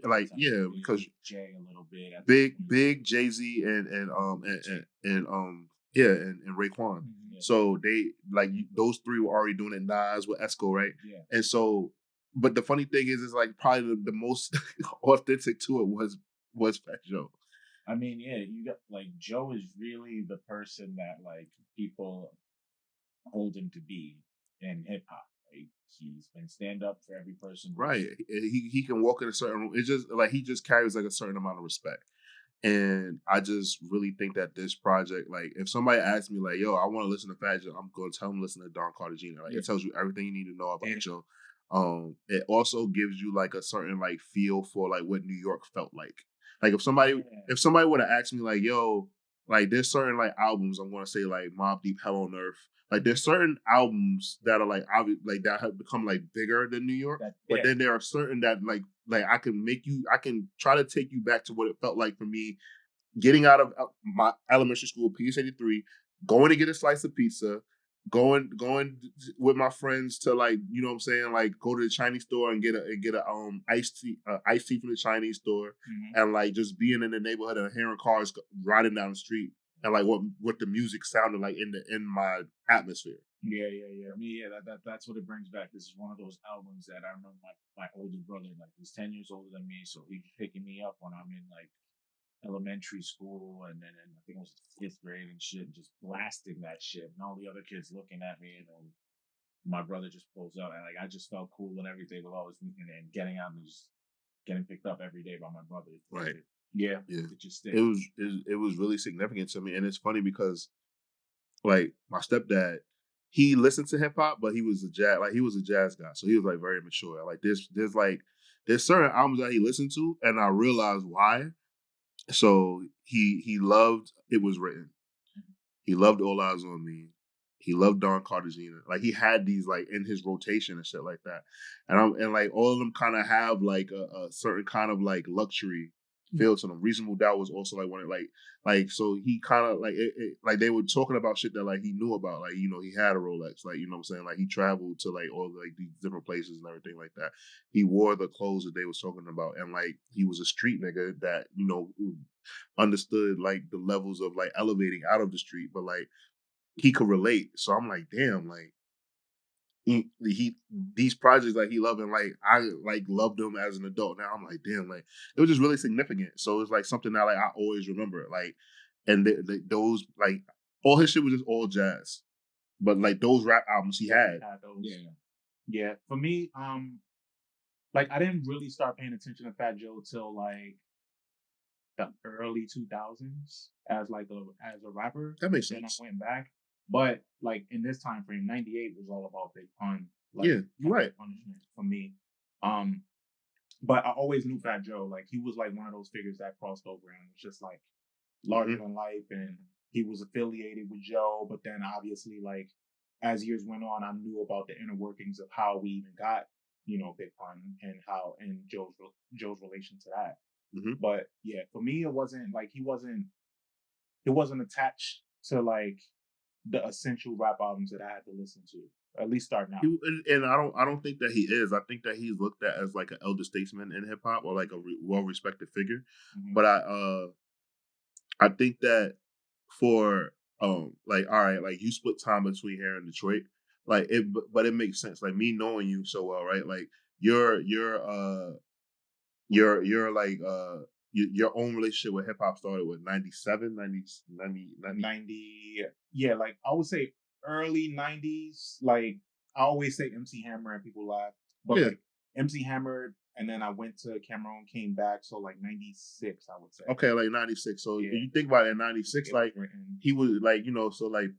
because Jay a little bit big Jay-Z and Raekwon. Mm-hmm. So they like those three were already doing it. Nas with Esco, right? Yeah. And so, but the funny thing is like probably the most authentic to it was Fat Joe. I mean, yeah, you got like Joe is really the person that like people hold him to be in hip hop. Right? he's been stand up for every person. Right. He can walk in a certain room. It's just like he just carries like a certain amount of respect. And I just really think that this project, like, if somebody asks me, like, yo, I want to listen to Fat Joe, I'm going to tell them listen to Don Cartagena. Like, it tells you everything you need to know about Joe. It also gives you like a certain like feel for like what New York felt like. Like if somebody would have asked me like, yo, like there's certain like albums I'm going to say like Mobb Deep, Hell on Earth. Like there's certain albums that are like like that have become like bigger than New York, but then there are certain that like I can try to take you back to what it felt like for me getting out of my elementary school, PS 83, going to get a slice of pizza, going with my friends to like, you know what I'm saying, like go to the Chinese store and get a iced tea from the Chinese store, and like just being in the neighborhood and hearing cars riding down the street and like what the music sounded like in my atmosphere. Yeah. I mean, that's what it brings back. This is one of those albums that I remember my older brother, like he's 10 years older than me, so he's picking me up when I'm in like elementary school, and then I think it was 5th grade and shit, just blasting that shit, and all the other kids looking at me, and then my brother just pulls out, and like I just felt cool and everything with all this, and getting out and just getting picked up every day by my brother. Right. Yeah. It was really significant to me, and it's funny because like my stepdad, he listened to hip hop, but he was a jazz guy, so he was like very mature. Like there's certain albums that he listened to, and I realized why. So he loved It Was Written. He loved All Eyes on Me. He loved Don Cartagena. Like he had these like in his rotation and shit like that. And like all of them kind of have like a certain kind of like luxury feel to them. Reasonable Doubt was also like one of like so he kind of like like they were talking about shit that like he knew about. Like, you know, he had a Rolex, like, you know what I'm saying? Like he traveled to like all like these different places and everything like that. He wore the clothes that they was talking about, and like he was a street nigga that, you know, understood like the levels of like elevating out of the street, but like he could relate. So I'm like, damn, like he these projects like he loved, and like I like loved them as an adult. Now I'm like, damn, like it was just really significant. So it's like something that like I always remember. Like, and those like all his shit was just all jazz, but like those rap albums he had. Yeah. For me, like I didn't really start paying attention to Fat Joe till like the early 2000s as a rapper. That makes sense. Then sense. I went back, but like in this time frame, '98 was all about Big Pun. Like, yeah, you're right. Punishment for me. But I always knew Fat Joe. Like he was like one of those figures that crossed over and was just like larger than life, and he was affiliated with Joe. But then obviously, like as years went on, I knew about the inner workings of how we even got, you know, Big Pun and Joe's relation to that. But yeah, for me, it wasn't like it wasn't attached to like the essential rap albums that I had to listen to. At least starting out. And I don't think that he is. I think that he's looked at as like an elder statesman in hip hop, or like a well respected figure. But I think that for like, all right, like you split time between here and Detroit, like but it makes sense. Like me knowing you so well, right? Like you're like your own relationship with hip hop started with 97, 90. Yeah, like I would say early 90s. Like I always say MC Hammer and people laugh, but like MC Hammer, and then I went to Cameroon, came back, so like 96, I would say. Okay, like 96. So you think about it, in 96, like he was like, you know, so like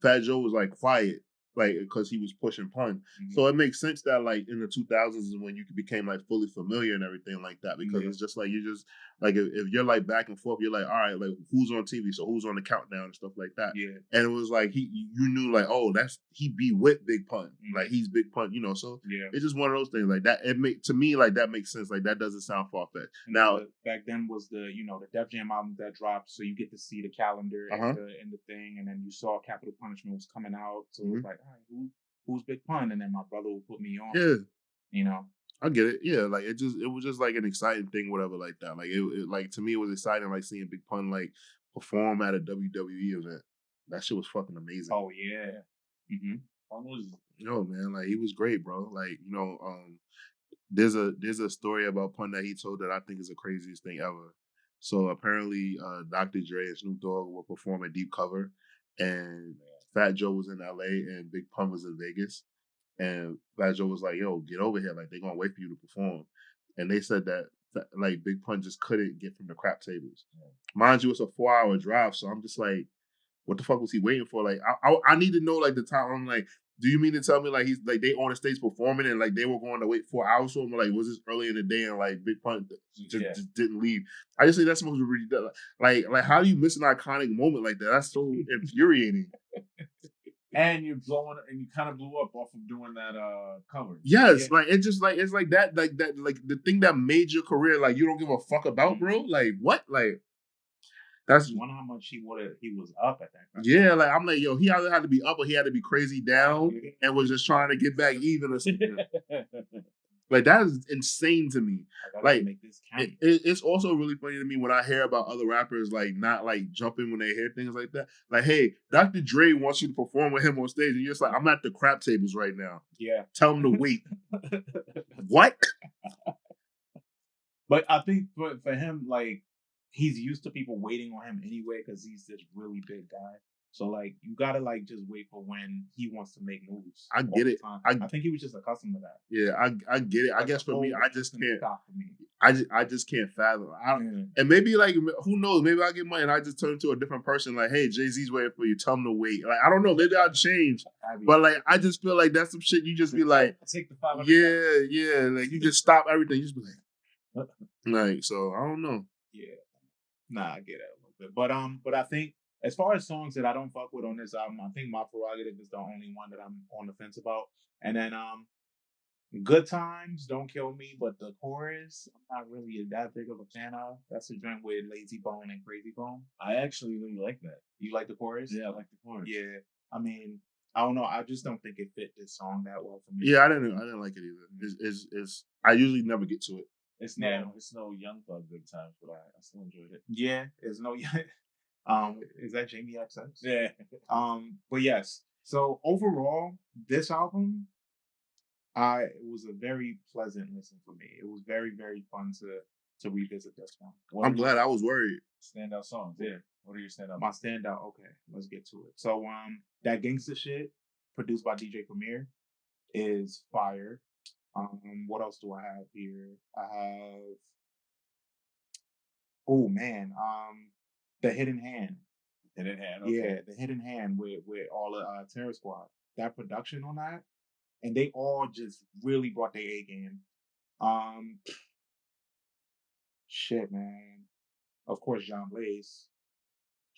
Fat Joe was like quiet, like because he was pushing Pun. So it makes sense that like in the 2000s is when you became like fully familiar and everything like that, because it's just like you just like if you're like back and forth, you're like, all right, like who's on TV, so who's on the countdown and stuff like that. And it was like you knew like, oh, he be with Big Pun, like he's Big Pun, you know. So it's just one of those things like that. To me like that makes sense. Like that doesn't sound far fetched. Now back then was the Def Jam album that dropped, so you get to see the calendar in the thing, and then you saw Capital Punishment was coming out, so it was like, all right, who's Big Pun? And then my brother would put me on. Yeah, you know. I get it. Yeah, like it was just like an exciting thing, whatever, like that. Like it like to me it was exciting, like seeing Big Pun like perform at a WWE event. That shit was fucking amazing. Oh yeah. Yo, man, like he was great, bro. Like, you know, there's a story about Pun that he told that I think is the craziest thing ever. So apparently, Dr. Dre and Snoop Dogg will perform at Deep Cover, and Fat Joe was in LA and Big Pun was in Vegas. And Fat Joe was like, "Yo, get over here! Like they're gonna wait for you to perform." And they said that like Big Pun just couldn't get from the crap tables. Mind you, it's a 4-hour drive, so I'm just like, what the fuck was he waiting for? Like, I need to know like the time. I'm like, do you mean to tell me like he's like they on the stage performing and like they were going to wait 4 hours for him? Like, was this early in the day and like Big Pun just didn't leave? I just think that's supposed to be like how do you miss an iconic moment like that? That's so infuriating. And you kind of blew up off of doing that cover. Yes, like it's like that like the thing that made your career like you don't give a fuck about, bro. Like what? Like that's wonder how much he was up at that time. Yeah, like I'm like, yo, he either had to be up or he had to be crazy down and was just trying to get back even or something. Like that is insane to me. Like make this count. It's also really funny to me when I hear about other rappers like not like jumping when they hear things like that. Like, hey, Dr. Dre wants you to perform with him on stage, and you're just like, I'm at the crap tables right now. Yeah, tell him to wait. What? But I think for him, like he's used to people waiting on him anyway because he's this really big guy. So like you gotta like just wait for when he wants to make moves. I get it. I think he was just accustomed to that. Yeah, I get it. I guess for me, I just can't. I just can't fathom. And maybe like who knows? Maybe I get money and I just turn into a different person. Like, hey, Jay-Z's waiting for you. Tell him to wait. Like I don't know. Maybe I'll change. But like I just feel like that's some shit. You just be like, take the 500. Yeah. Like you just stop everything. You just be like so I don't know. Yeah. Nah, I get it a little bit. But I think as far as songs that I don't fuck with on this album, I think My Prerogative is the only one that I'm on the fence about. And then Good Times, Don't Kill Me, but the chorus, I'm not really that big of a fan of. That's a joint with Lazy Bone and Crazy Bone. I actually really like that. You like the chorus? Yeah, I like the chorus. Yeah. I mean, I don't know. I just don't think it fit this song that well for me. Yeah, I didn't like it either. It's I usually never get to it. It's no Young Thug Good Times, but I still enjoyed it. Yeah, it's no is that Jamie XX? Yeah. But yes. So overall, this album, it was a very pleasant listen for me. It was very, very fun to revisit this one. I'm glad. I was worried. Standout songs. Yeah. What are your standout? My standout. Okay, let's get to it. So that gangsta shit produced by DJ Premier is fire. What else do I have here? I have The Hidden Hand. Hidden Hand. Okay. Yeah, The Hidden Hand with all the Terror Squad. That production on that, and they all just really brought their A game. Shit, man. Of course, John Blaze,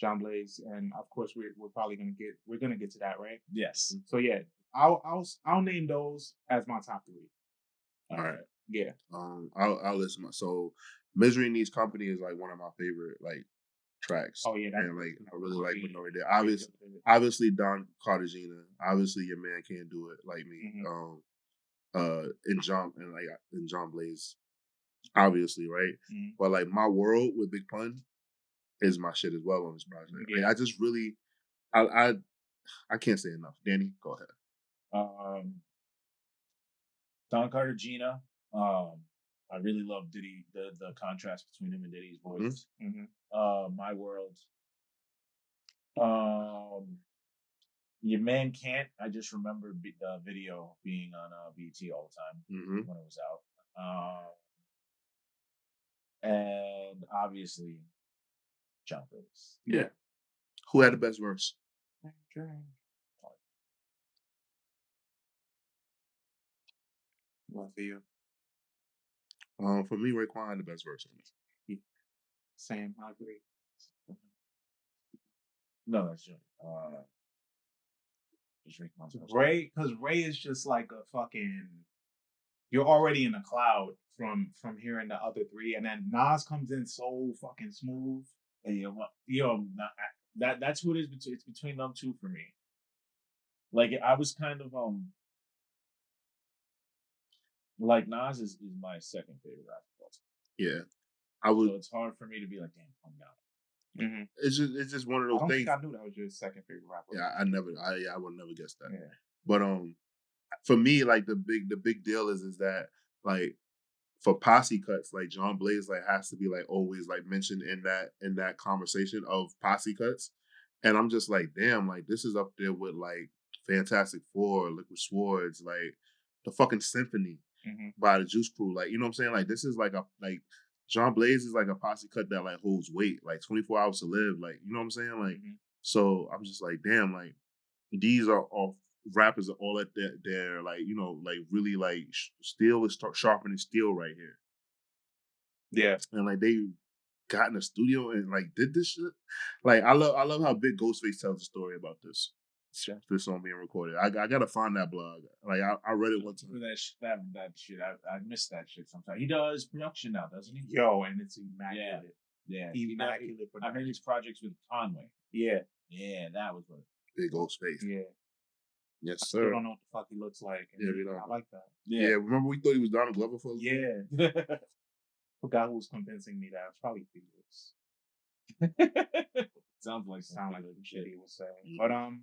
and of course we're probably gonna get to that, right? Yes. So yeah, I'll name those as my top 3. All right. Yeah. I'll listen. So Misery Needs Company is like one of my favorite like tracks. Oh yeah, and like I really like Minority there. Obviously Don Cartagena. Obviously Your Man Can't Do It Like Me. In John Blaze. Obviously, right? But like My World with Big Pun is my shit as well on this project. Yeah. Like, I just really I can't say enough. Danny, go ahead. Don Cartagena. I really love Diddy, the contrast between him and Diddy's voice. My World. Your Man Can't. I just remember the video being on BT all the time when it was out. And obviously, John Blaze. Yeah. Who had the best verse? What for you? For me, Raekwon had the best verse on this. Same, I agree. No, that's Jay. Because Ray is just like a fucking. You're already in a cloud from hearing the other 3, and then Nas comes in so fucking smooth. That's who it is. It's between them two for me. Like I was kind of like Nas is my second favorite rapper. Yeah, I would. So it's hard for me to be like, damn, I'm down. It's just one of those things. I knew that was your second favorite rapper. Yeah, I would never guess that. Yeah. But for me, like the big deal is that like for posse cuts, like John Blaze like has to be like always like mentioned in that conversation of posse cuts, and I'm just like, damn, like this is up there with like Fantastic Four, Liquid Swords, like the fucking Symphony by the Juice Crew. Like, you know what I'm saying? Like, this is like John Blaze is like a posse cut that like holds weight, like 24 Hours to Live. Like, you know what I'm saying? Like, so I'm just like, damn, like these are all rappers are all at their like, you know, like really like steel is sharpening steel right here. Yeah. And like they got in the studio and like did this shit. Like I love how Big Ghostface tells the story about this. This song being recorded. I gotta find that blog. Like I read it one time. That shit. I miss that shit sometimes. He does production now, doesn't he? Yo, and it's immaculate. Yeah. Immaculate production. I've heard his projects with Conway. Yeah. Yeah, that was what. Big Ghostface. Yeah. Yes, I sir. still don't know what the fuck he looks like. Yeah, we don't. I like that. Yeah. Remember we thought he was Donald Glover for? Yeah. Forgot who was convincing me that. It's probably Felix. Sound like the shit he was saying.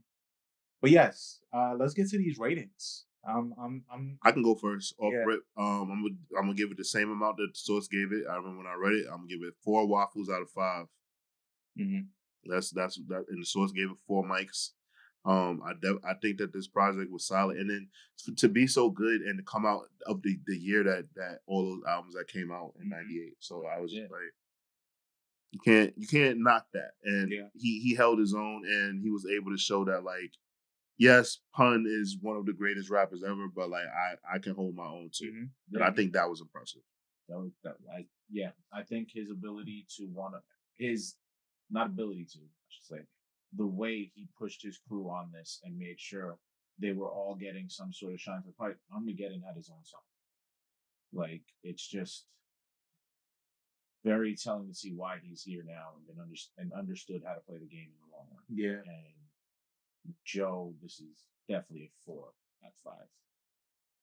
But yes, let's get to these ratings. I can go first. Off Yeah. rip. I'm gonna give it the same amount that the source gave it. I remember when I read it. I'm gonna give it 4 waffles out of 5. That's that. And the source gave it 4 mics. I think that this project was solid, and then to be so good and to come out of the year that all those albums that came out in '98. So I was just like, you can't knock that. And he held his own, and he was able to show that like, yes, Pun is one of the greatest rappers ever, but like I can hold my own too. And I think that was impressive. I think his ability to not ability to, I should say, the way he pushed his crew on this and made sure they were all getting some sort of shine for fight. Armageddon had his own song. Like, it's just very telling to see why he's here now and understood how to play the game in the long run. Yeah. And Joe, this is definitely a 4 out of 5.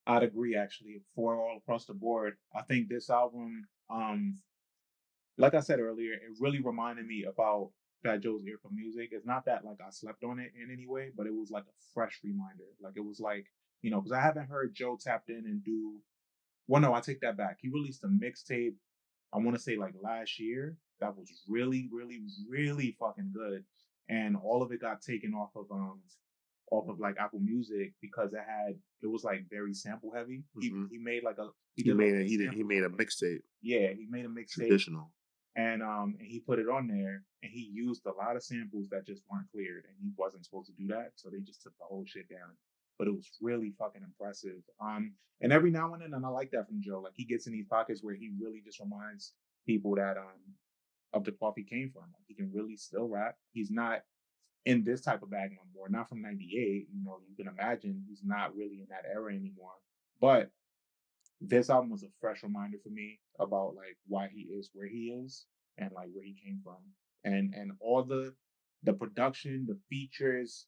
I'd agree, actually. 4 all across the board. I think this album, like I said earlier, it really reminded me about Fat Joe's ear for music. It's not that like I slept on it in any way, but it was like a fresh reminder. Like it was like, because I haven't heard Joe tapped in and do. Well, no, I take that back. He released a mixtape, I want to say like last year, that was really, really, really fucking good. And all of it got taken off of like Apple Music because it was like very sample heavy. He made like he made a mixtape. Yeah, he made a mixtape. Traditional. And he put it on there, and he used a lot of samples that just weren't cleared, and he wasn't supposed to do that, so they just took the whole shit down. But it was really fucking impressive. And every now and then, and I like that from Joe, like he gets in these pockets where he really just reminds people that of the cloth he came from. Like he can really still rap. He's not in this type of bag no more. Not from '98. You can imagine he's not really in that era anymore. But this album was a fresh reminder for me about like why he is where he is and like where he came from, and all the production, the features,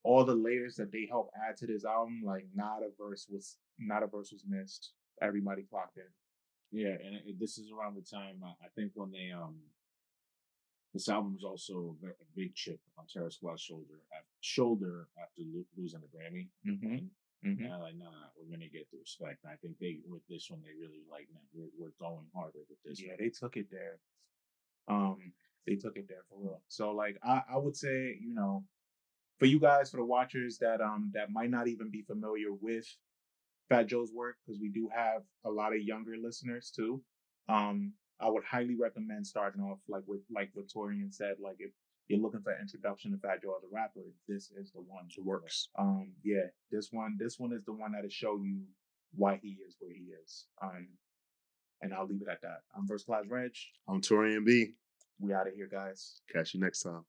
all the layers that they help add to this album. Like not a verse was missed. Everybody clocked in. Yeah, and this is around the time I think when they this album was also a big chip on Terror Squad's shoulder after losing the Grammy. And like, nah, we're gonna get the respect. And I think with this one, they really like, man, we're going harder with this. Yeah, they took it there. They took it there for real. So like, I would say, for you guys, for the watchers that might not even be familiar with Fat Joe's work, because we do have a lot of younger listeners too. I would highly recommend starting off like what Taurian said, like if you're looking for an introduction to Fat Joe as a rapper, this is the one. It works. Yeah, this one is the one that'll show you why he is where he is. And I'll leave it at that. I'm First Class Regg. I'm Taurian B. We out of here, guys. Catch you next time.